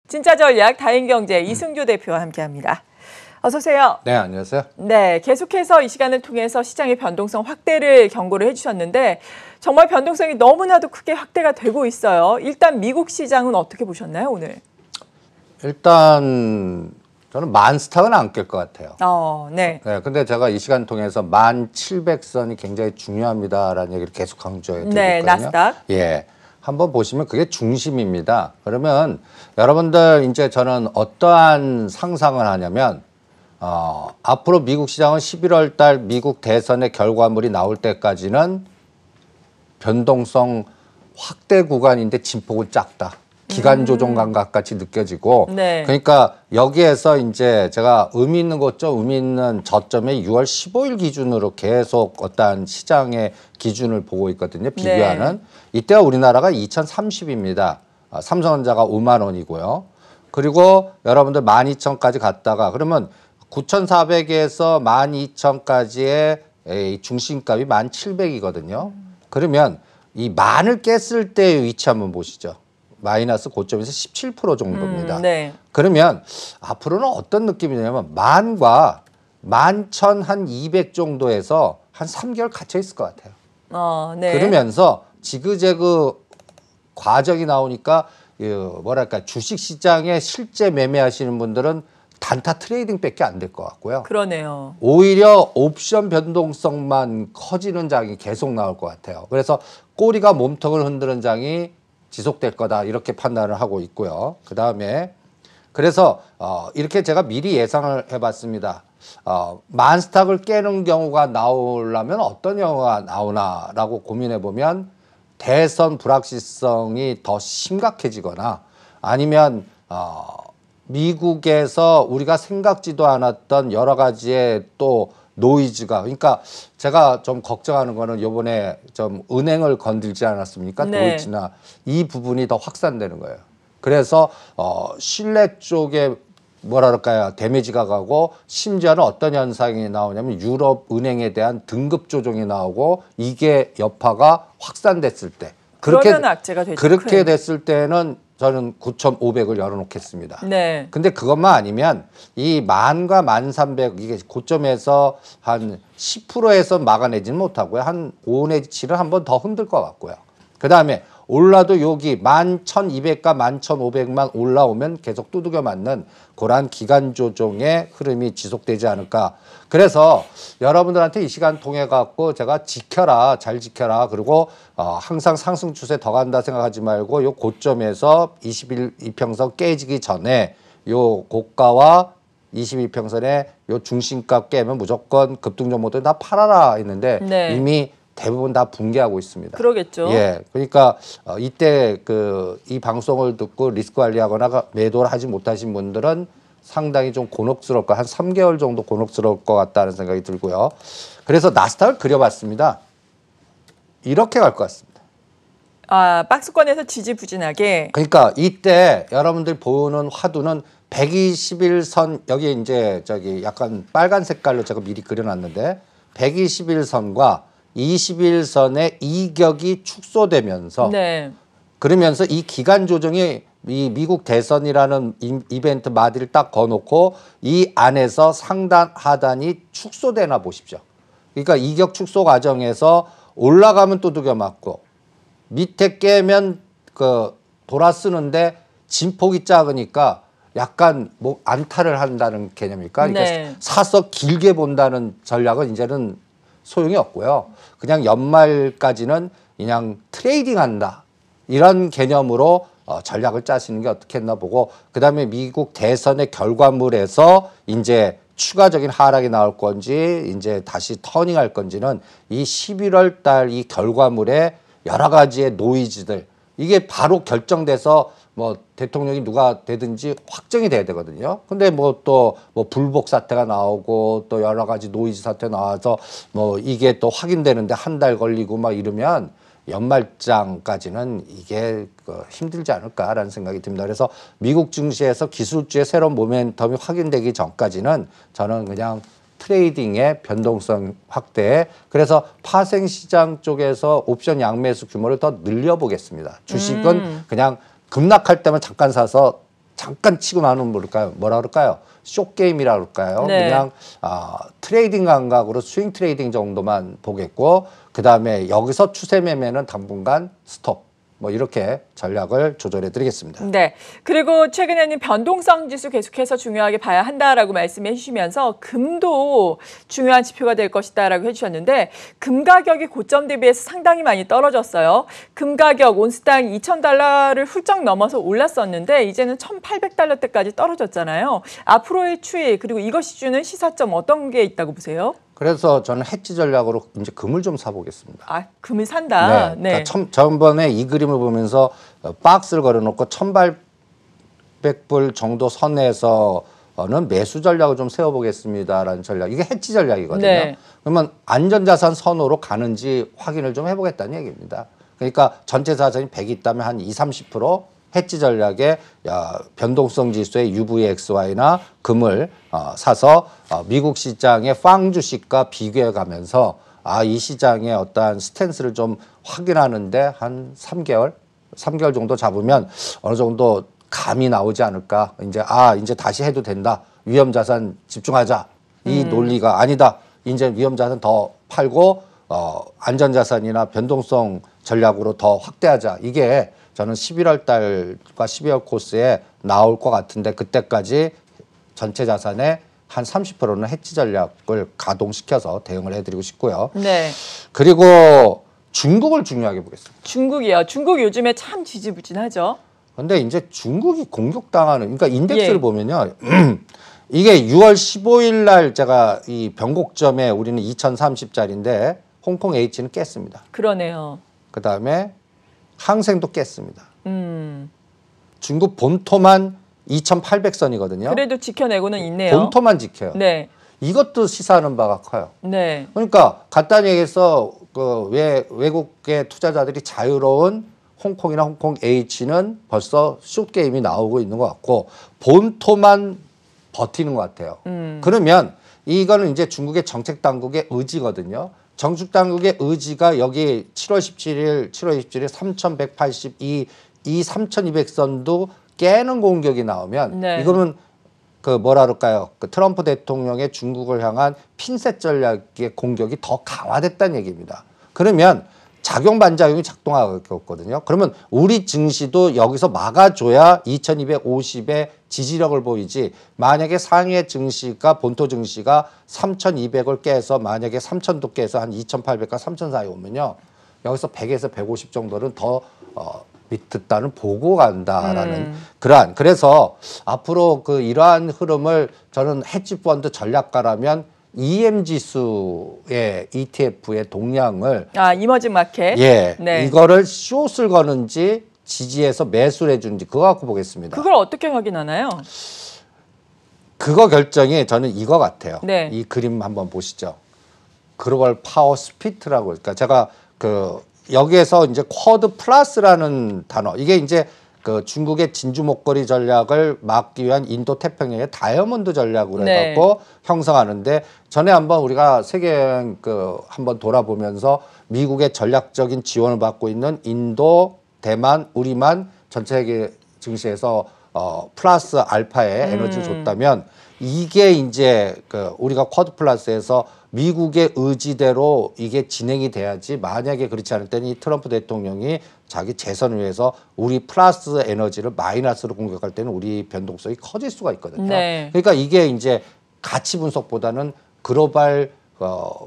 진짜 전략 다인경제 이승조 대표와 함께합니다. 어서 오세요. 네, 안녕하세요. 네, 계속해서 이 시간을 통해서 시장의 변동성 확대를 경고를 해주셨는데 정말 변동성이 너무나도 크게 확대가 되고 있어요. 일단 미국 시장은 어떻게 보셨나요, 오늘? 일단 저는 만스탁은 안 깰 것 같아요. 네. 네, 근데 제가 이 시간 통해서 1700선이 굉장히 중요합니다라는 얘기를 계속 강조해 드렸거든요. 네, 나스닥. 예. 한번 보시면 그게 중심입니다. 그러면 여러분들 이제 저는 어떠한 상상을 하냐면 앞으로 미국 시장은 11월 달 미국 대선의 결과물이 나올 때까지는 변동성 확대 구간인데 진폭은 작다. 기간 조정 감각 같이 느껴지고 네. 그러니까 여기에서 이제 제가 의미 있는 거죠. 의미 있는 저점에 6월 15일 기준으로 계속 어떠한 시장의 기준을 보고 있거든요. 비교하는. 네. 이때가 우리나라가 2030입니다. 삼성전자가 5만 원이고요. 그리고 여러분들 12,000까지 갔다가 그러면 9,400에서 12,000까지의 중심값이 1,700이거든요. 그러면 이 만을 깼을 때의 위치 한번 보시죠. 마이너스 고점에서 17% 정도입니다. 네. 그러면 앞으로는 어떤 느낌이냐면 만과 11,200 정도에서 한 3개월 갇혀 있을 것 같아요. 네. 그러면서 지그재그 과정이 나오니까 뭐랄까 주식시장에 실제 매매하시는 분들은 단타 트레이딩밖에 안 될 것 같고요. 그러네요. 오히려 옵션 변동성만 커지는 장이 계속 나올 것 같아요. 그래서 꼬리가 몸통을 흔드는 장이 지속될 거다 이렇게 판단을 하고 있고요. 그다음에 그래서 이렇게 제가 미리 예상을 해봤습니다. 만스탁을 깨는 경우가 나오려면 어떤 경우가 나오나라고 고민해 보면 대선 불확실성이 더 심각해지거나 아니면 미국에서 우리가 생각지도 않았던 여러 가지의 또 노이즈가 그러니까 제가 좀 걱정하는 거는 요번에 좀 은행을 건들지 않았습니까? 네. 도이치나 이 부분이 더 확산되는 거예요. 그래서 신뢰 쪽에 뭐라 그럴까요? 데미지가 가고 심지어는 어떤 현상이 나오냐면 유럽 은행에 대한 등급 조정이 나오고 이게 여파가 확산됐을 때 그러면 악재가 되죠. 그렇게 됐을 때는 저는 9,500을 열어놓겠습니다. 네. 근데 그것만 아니면 이 만과 1,300 이게 고점에서 한 10%에서 막아내지는 못하고요. 한 5 내지 7은 한 번 더 흔들 것 같고요. 그 다음에 올라도 여기 11,200과 11,500만 올라오면 계속 두들겨 맞는 그러한 기간 조정의 흐름이 지속되지 않을까. 그래서 여러분들한테 이 시간 통해 갖고 제가 지켜라, 잘 지켜라. 그리고 항상 상승 추세 더 간다 생각하지 말고 요 고점에서 21이평선 깨지기 전에 요 고가와 22평선의 요 중심값 깨면 무조건 급등종 모두 다 팔아라 했는데 네. 이미 대부분 다 붕괴하고 있습니다. 그러겠죠. 예, 그러니까 이때 이 방송을 듣고 리스크 관리하거나 매도를 하지 못하신 분들은 상당히 좀 곤혹스러울 한 3개월 정도 곤혹스러울 것 같다는 생각이 들고요. 그래서 나스닥을 그려봤습니다. 이렇게 갈 것 같습니다. 박스권에서 지지부진하게. 그러니까 이때 여러분들 보는 화두는 121선 여기 이제 저기 약간 빨간 색깔로 제가 미리 그려놨는데 121선과 21선의 이격이 축소되면서 네. 그러면서 이 기간 조정이 이 미국 대선이라는 이벤트 마디를 딱 거놓고 이 안에서 상단 하단이 축소되나 보십시오. 그러니까 이격 축소 과정에서 올라가면 두들겨 맞고 밑에 깨면 돌아쓰는데 진폭이 작으니까 약간 뭐 안타를 한다는 개념일까? 그러니까 네. 사서 길게 본다는 전략은 이제는 소용이 없고요. 그냥 연말까지는 그냥 트레이딩 한다. 이런 개념으로 전략을 짜시는 게 어떻겠나 보고 그다음에 미국 대선의 결과물에서 이제 추가적인 하락이 나올 건지 이제 다시 터닝할 건지는 이 11월 달 이 결과물에 여러 가지의 노이즈들 이게 바로 결정돼서 뭐 대통령이 누가 되든지 확정이 돼야 되거든요. 근데 뭐 또 뭐 불복 사태가 나오고 또 여러 가지 노이즈 사태 나와서 뭐 이게 또 확인되는데 한 달 걸리고 막 이러면 연말장까지는 이게 힘들지 않을까라는 생각이 듭니다. 그래서 미국 증시에서 기술주의 새로운 모멘텀이 확인되기 전까지는 저는 그냥 트레이딩의 변동성 확대에 그래서 파생시장 쪽에서 옵션 양매수 규모를 더 늘려보겠습니다. 주식은 그냥 급락할 때만 잠깐 사서 잠깐 치고 나누면 뭐라 그럴까요? 숏게임이라 그럴까요? 네. 그냥 트레이딩 감각으로 스윙 트레이딩 정도만 보겠고 그다음에 여기서 추세 매매는 당분간 스톱. 뭐 이렇게 전략을 조절해 드리겠습니다. 네. 그리고 최근에는 변동성 지수 계속해서 중요하게 봐야 한다라고 말씀해 주시면서 금도 중요한 지표가 될 것이다라고 해 주셨는데 금 가격이 고점 대비해서 상당히 많이 떨어졌어요. 금 가격 온스당 2,000달러를 훌쩍 넘어서 올랐었는데 이제는 1,800달러대까지 떨어졌잖아요. 앞으로의 추이 그리고 이것이 주는 시사점 어떤 게 있다고 보세요? 그래서 저는 해지 전략으로 이제 금을 좀 사보겠습니다. 아, 금을 산다. 네. 그러니까 전번에 이 그림을 보면서 박스를 걸어놓고 1,800불 정도 선에서는 매수 전략을 좀 세워보겠습니다라는 전략. 이게 해지 전략이거든요. 네. 그러면 안전자산 선호로 가는지 확인을 좀 해보겠다는 얘기입니다. 그러니까 전체 자산이 100이 있다면 한 20, 30% 해지 전략에 변동성 지수의 UVXY나 금을 사서 미국 시장의 팡 주식과 비교해 가면서 이 시장의 어떠한 스탠스를 좀 확인하는데 한 3개월 정도 잡으면 어느 정도 감이 나오지 않을까. 이제 다시 해도 된다. 위험 자산 집중하자. 이 논리가 아니다. 이제 위험 자산 더 팔고 안전 자산이나 변동성 전략으로 더 확대하자. 이게 저는 11월 달과 12월 코스에 나올 것 같은데 그때까지 전체 자산의 한 30%는 해지 전략을 가동시켜서 대응을 해드리고 싶고요. 네. 그리고 중국을 중요하게 보겠습니다. 중국이요. 중국 요즘에 참 지지부진하죠. 근데 이제 중국이 공격당하는, 그러니까 인덱스를 보면요. 이게 6월 15일 날 제가 이 변곡점에 우리는 2030짜리인데 홍콩 H는 깼습니다. 그러네요. 그 다음에 항생도 깼습니다. 중국 본토만 2,800선이거든요. 그래도 지켜내고는 있네요. 본토만 지켜요. 네. 이것도 시사하는 바가 커요. 네. 그러니까 간단히 얘기해서 외국의 투자자들이 자유로운 홍콩이나 홍콩 H는 벌써 숏게임이 나오고 있는 것 같고 본토만 버티는 것 같아요. 그러면 이거는 이제 중국의 정책 당국의 의지거든요. 정책 당국의 의지가 여기 7월 27일 3,182, 이 3,200선도 깨는 공격이 나오면 네. 이거는 뭐라 그럴까요? 트럼프 대통령의 중국을 향한 핀셋 전략의 공격이 더 강화됐다는 얘기입니다. 그러면 작용 반작용이 작동하거든요. 그러면 우리 증시도 여기서 막아줘야 2250의 지지력을 보이지, 만약에 상해 증시가 본토 증시가 3200을 깨서 만약에 3000도 깨서 한 2800과 3000 사이 오면요, 여기서 100에서 150 정도는 더 밑으로는 보고 간다라는 그래서 앞으로 이러한 흐름을 저는 헤지 펀드 전략가라면 EM 지수의 ETF의 동향을 이머징 마켓. 네. 이거를 숏을 거는지 지지해서 매수를 해주는지 그거 갖고 보겠습니다. 그걸 어떻게 확인하나요? 그거 결정이 저는 이거 같아요. 네. 이 그림 한번 보시죠. 글로벌 파워 스피트라고, 그러니까 제가 여기에서 이제 쿼드 플러스라는 단어, 이게 이제 중국의 진주 목걸이 전략을 막기 위한 인도 태평양의 다이아몬드 전략으로 해갖고 형성하는데, 전에 한번 우리가 세계 여행 한번 돌아보면서 미국의 전략적인 지원을 받고 있는 인도, 대만, 우리만 전체 세계 증시에서 플러스 알파의 에너지를 줬다면, 이게 이제 우리가 쿼드 플러스에서 미국의 의지대로 이게 진행이 돼야지, 만약에 그렇지 않을 때는 이 트럼프 대통령이 자기 재선을 위해서 우리 플러스 에너지를 마이너스로 공격할 때는 우리 변동성이 커질 수가 있거든요. 네. 그러니까 이게 이제 가치 분석보다는 글로벌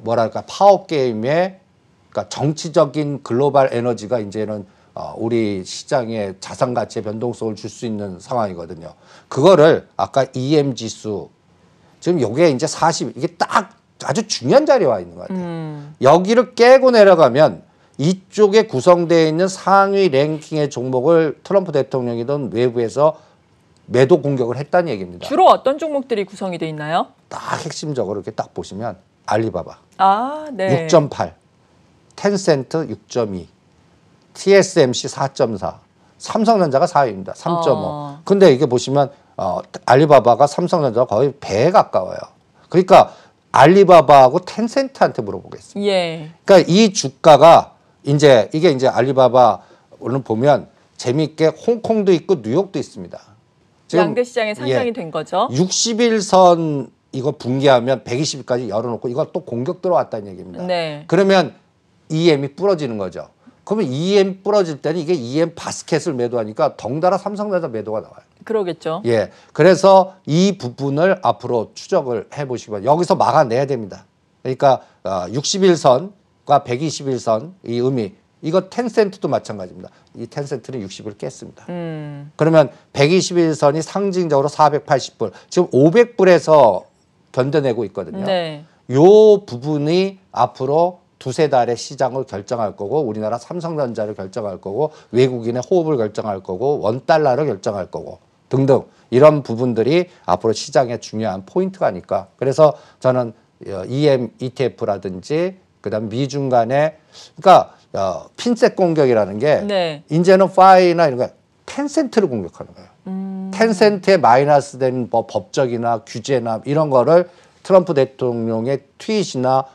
뭐랄까 파워 게임의, 그러니까 정치적인 글로벌 에너지가 이제는 우리 시장에 자산 가치의 변동성을 줄 수 있는 상황이거든요. 그거를 아까 EM 지수, 지금 요게 이제 40, 이게 딱 아주 중요한 자리에 와 있는 것 같아요. 여기를 깨고 내려가면 이쪽에 구성되어 있는 상위 랭킹의 종목을 트럼프 대통령이든 외부에서 매도 공격을 했다는 얘기입니다. 주로 어떤 종목들이 구성이 돼 있나요? 딱 핵심적으로 이렇게 딱 보시면 알리바바 네. 6.8, 텐센트 6.2, TSMC 4.4, 삼성전자가 4위입니다. 3.5. 근데 이게 보시면 알리바바가 삼성전자가 거의 배에 가까워요. 그러니까 알리바바하고 텐센트한테 물어보겠습니다. 그러니까 이 주가가 이게 이제 알리바바 오늘 보면 재미있게 홍콩도 있고 뉴욕도 있습니다. 양대 시장에 상장이 된 거죠. 60일선 이거 붕괴하면 120일까지 열어놓고 이거 또 공격 들어왔다는 얘기입니다. 네. 그러면 EM이 부러지는 거죠. 그러면 EM 부러질 때는 이게 EM 바스켓을 매도하니까 덩달아 삼성전자 매도가 나와요. 그러겠죠. 예. 그래서 이 부분을 앞으로 추적을 해보시기 바랍니다. 여기서 막아내야 됩니다. 그러니까 60일선과 120일선 이 의미 이거 텐센트도 마찬가지입니다. 이 텐센트는 60을 깼습니다. 그러면 121선이 상징적으로 480불, 지금 500불에서 견뎌내고 있거든요. 네. 요 부분이 앞으로 두세 달의 시장을 결정할 거고 우리나라 삼성전자를 결정할 거고 외국인의 호흡을 결정할 거고 원달러를 결정할 거고 등등 이런 부분들이 앞으로 시장의 중요한 포인트가 아닐까. 그래서 저는 EM ETF라든지 그다음 미중 간의 그러니까 핀셋 공격이라는 게 네. 이제는 파이나 이런 거 텐센트를 공격하는 거예요. 텐센트에 마이너스된 뭐 법적이나 규제나 이런 거를 트럼프 대통령의 트윗이나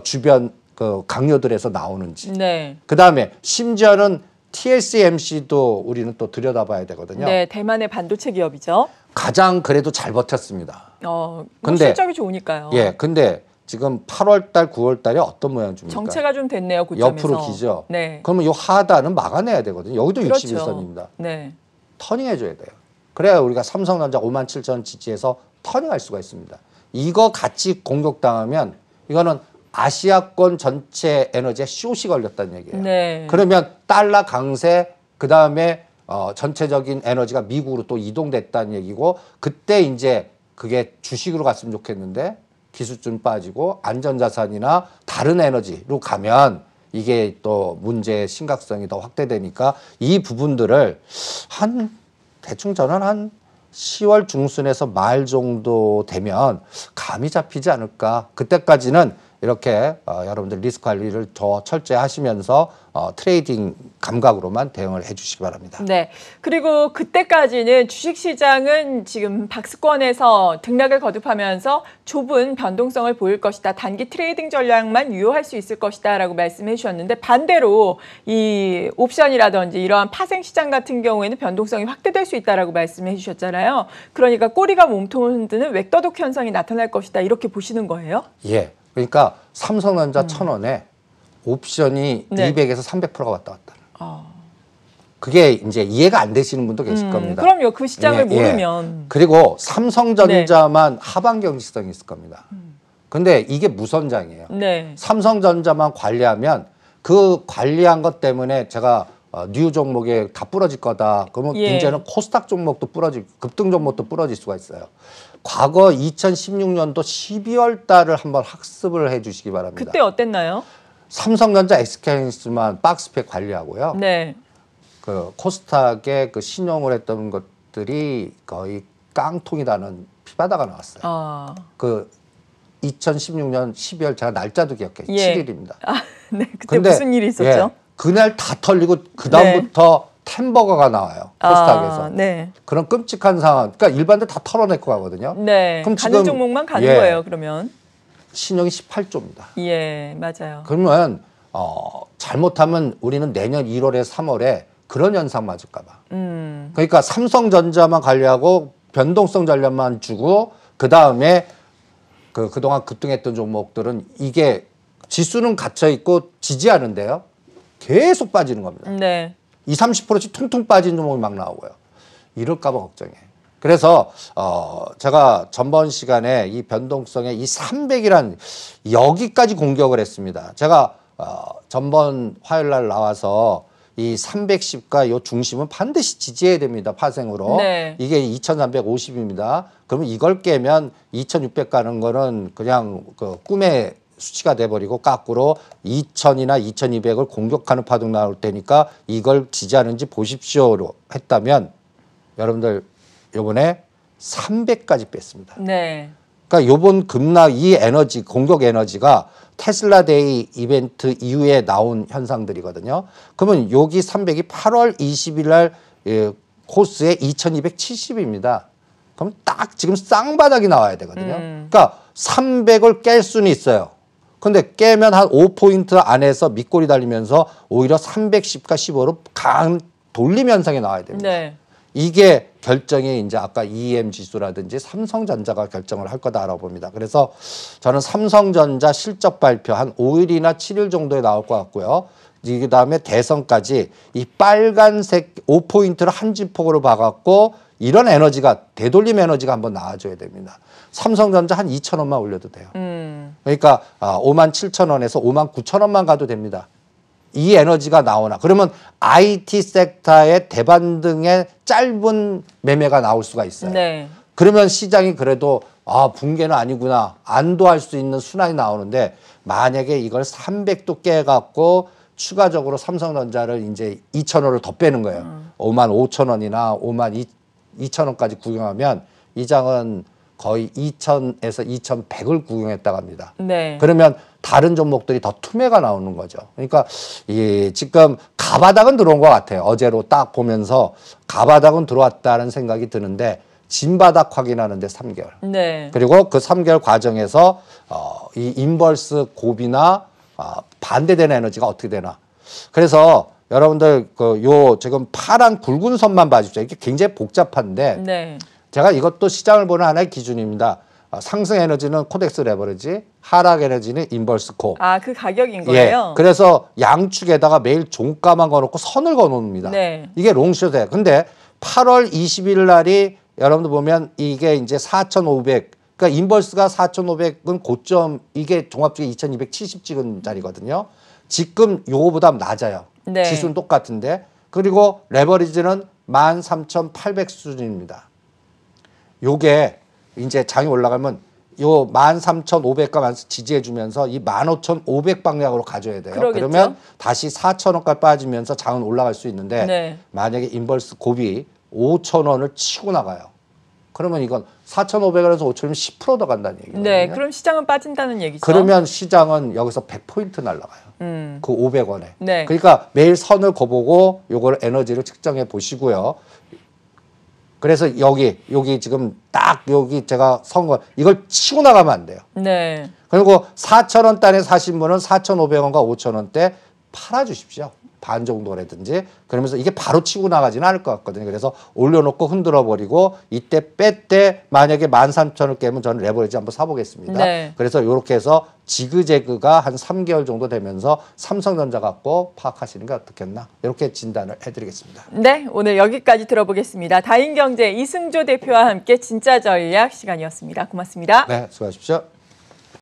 주변 그 강요들에서 나오는지. 네. 그다음에 심지어는 TSMC도 우리는 또 들여다봐야 되거든요. 네, 대만의 반도체 기업이죠. 가장 그래도 잘 버텼습니다. 근데 실적이 좋으니까요. 예, 근데 지금 8월 달, 9월 달에 어떤 모양 줍니까? 정체가 좀 됐네요, 고점에서. 옆으로 기죠. 네. 그러면 이 하단은 막아내야 되거든요. 여기도 그렇죠. 61선입니다. 네. 터닝해줘야 돼요. 그래야 우리가 삼성전자 57,000원 지지에서 터닝할 수가 있습니다. 이거 같이 공격당하면 이거는 아시아권 전체 에너지에 숏이 걸렸다는 얘기예요. 네. 그러면 달러 강세 그다음에 전체적인 에너지가 미국으로 또 이동됐다는 얘기고 그때 이제 그게 주식으로 갔으면 좋겠는데 기술좀 빠지고 안전자산이나 다른 에너지로 가면 이게 또 문제의 심각성이 더 확대되니까 이 부분들을 대충 저는 한 10월 중순에서 말 정도 되면 감이 잡히지 않을까. 그때까지는 이렇게 여러분들 리스크 관리를 더 철저히 하시면서 트레이딩 감각으로만 대응을 해주시기 바랍니다. 네. 그리고 그때까지는 주식시장은 지금 박스권에서 등락을 거듭하면서 좁은 변동성을 보일 것이다. 단기 트레이딩 전략만 유효할 수 있을 것이다 라고 말씀해 주셨는데 반대로 이 옵션이라든지 이러한 파생시장 같은 경우에는 변동성이 확대될 수 있다라고 말씀해 주셨잖아요. 그러니까 꼬리가 몸통을 흔드는 웹더독 현상이 나타날 것이다. 이렇게 보시는 거예요? 예. 그러니까 삼성전자 1,000원에 옵션이 네. 200에서 300%가 왔다 갔다. 그게 이제 이해가 안 되시는 분도 계실 겁니다. 그럼요. 그 시장을 예, 모르면. 예. 그리고 삼성전자만 하방 경직성이 있을 겁니다. 근데 이게 무선장이에요. 네. 삼성전자만 관리하면 그 관리한 것 때문에 제가 뉴 종목에 다 부러질 거다. 그러면 예. 이제는 코스닥 종목도 급등 종목도 부러질 수가 있어요. 과거 2016년도 12월 달을 한번 학습을 해 주시기 바랍니다. 그때 어땠나요? 삼성전자 SK하이닉스만 박스팩 관리하고요. 네. 그 코스닥에 그 신용을 했던 것들이 거의 깡통이라는 피바다가 나왔어요. 그 2016년 12월 제가 날짜도 기억해요. 예. 7일입니다. 네. 그때 무슨 일이 있었죠? 예, 그날 다 털리고 그 다음부터 템버거가 나와요. 코스닥에서. 네. 그런 끔찍한 상황. 그러니까 일반들 다 털어내고 가거든요. 네. 그럼 가는 지금, 종목만 가는 예. 거예요. 그러면. 신용이 18조입니다. 예, 맞아요. 그러면 잘못하면 우리는 내년 1월에 3월에 그런 현상 맞을까 봐. 그러니까 삼성전자만 관리하고 변동성 전략만 주고 그다음에 그동안 급등했던 종목들은 이게 지수는 갇혀 있고 지지하는데요. 계속 빠지는 겁니다. 네. 20, 30%씩 퉁퉁 빠진 종목이 막 나오고요. 이럴까 봐 걱정해. 그래서 제가 전번 시간에 이 변동성의 이 300이란 여기까지 공격을 했습니다. 제가 전번 화요일 날 나와서 이 310과 요 중심은 반드시 지지해야 됩니다. 파생으로. 네. 이게 2350입니다. 그러면 이걸 깨면 2600 가는 거는 그냥 그 꿈의 수치가 돼버리고 거꾸로 2000이나 2200을 공격하는 파동 나올 테니까 이걸 지지하는지 보십시오로 했다면 여러분들 요번에 300까지 뺐습니다. 네. 그러니까 요번 급락 이 에너지 공격 에너지가 테슬라 데이 이벤트 이후에 나온 현상들이거든요. 그러면 여기 300이 8월 20일 날 코스에 2270입니다. 그럼 딱 지금 쌍바닥이 나와야 되거든요. 그러니까 300을 깰 수는 있어요. 근데 깨면 한 5포인트 안에서 밑골이 달리면서 오히려 310과 15로 강한 돌림 현상이 나와야 됩니다. 네. 이게 결정이 이제 아까 EM 지수라든지 삼성전자가 결정을 할 거다라고 봅니다. 그래서 저는 삼성전자 실적 발표 한 5일이나 7일 정도에 나올 것 같고요. 그 다음에 대선까지 이 빨간색 5포인트를 한 지폭으로 봐갖고 이런 에너지가 되돌림 에너지가 한번 나와줘야 됩니다. 삼성전자 한 2천 원만 올려도 돼요. 그러니까 5만 7천 원에서 5만 9천 원만 가도 됩니다. 이 에너지가 나오나 그러면 IT 섹터의 대반등의 짧은 매매가 나올 수가 있어요. 네. 그러면 시장이 그래도 붕괴는 아니구나 안도할 수 있는 순환이 나오는데 만약에 이걸 300도 깨갖고 추가적으로 삼성전자를 이제 2천 원을 더 빼는 거예요. 5만 5천 원이나 5만 2천 원까지 구경하면 이 장은 거의 2,000에서 2,100을 구경했다고 합니다. 네. 그러면 다른 종목들이 더 투매가 나오는 거죠. 그러니까 지금 가바닥은 들어온 것 같아요. 어제로 딱 보면서 가바닥은 들어왔다는 생각이 드는데 진바닥 확인하는데 3개월. 네. 그리고 그 3개월 과정에서 이 인버스 고비나 반대되는 에너지가 어떻게 되나. 그래서 여러분들 요 지금 파란 굵은 선만 봐주십시오. 이게 굉장히 복잡한데 네. 제가 이것도 시장을 보는 하나의 기준입니다. 상승 에너지는 코덱스 레버리지, 하락 에너지는 인버스 코. 그 가격인 거예요? 예. 그래서 양축에다가 매일 종가만 거놓고 선을 거놓습니다. 네. 이게 롱숏이에요. 근데 8월 20일 날이 여러분들 보면 이게 이제 4,500. 그러니까 인버스가 4,500은 고점 이게 종합주가 2,270 찍은 자리거든요. 지금 요거보다 낮아요. 네. 지수는 똑같은데. 그리고 레버리지는 13,800 수준입니다. 요게 이제 장이 올라가면 요 13,500가 지지해주면서 이 15,500 방향으로 가져야 돼요. 그러겠죠? 그러면 다시 4,000원까지 빠지면서 장은 올라갈 수 있는데 네. 만약에 인버스 곱이 5,000원을 치고 나가요. 그러면 이건 4,500원에서 5,000원이면 10%더 간다는 얘기거든요. 네, 그럼 시장은 빠진다는 얘기죠. 그러면 시장은 여기서 100포인트 날라가요. 그 500원에. 네. 그러니까 매일 선을 거보고 요걸 에너지를 측정해 보시고요. 그래서 여기 지금 딱 여기 제가 선거 이걸 치고 나가면 안 돼요. 네. 그리고 4,000원단에 사신 분은 4,500원과 5,000원대 팔아주십시오. 반 정도라든지. 그러면서 이게 바로 치고 나가지는 않을 것 같거든요. 그래서 올려놓고 흔들어 버리고 이때 뺄 만약에 13,000원 깨면 저는 레버리지 한번 사보겠습니다. 네. 그래서 이렇게 해서 지그재그가 한 3개월 정도 되면서 삼성전자 갖고 파악하시는 게 어떻겠나 이렇게 진단을 해드리겠습니다. 네, 오늘 여기까지 들어보겠습니다. 다인경제 이승조 대표와 함께 진짜 전략 시간이었습니다. 고맙습니다. 네, 수고하십시오.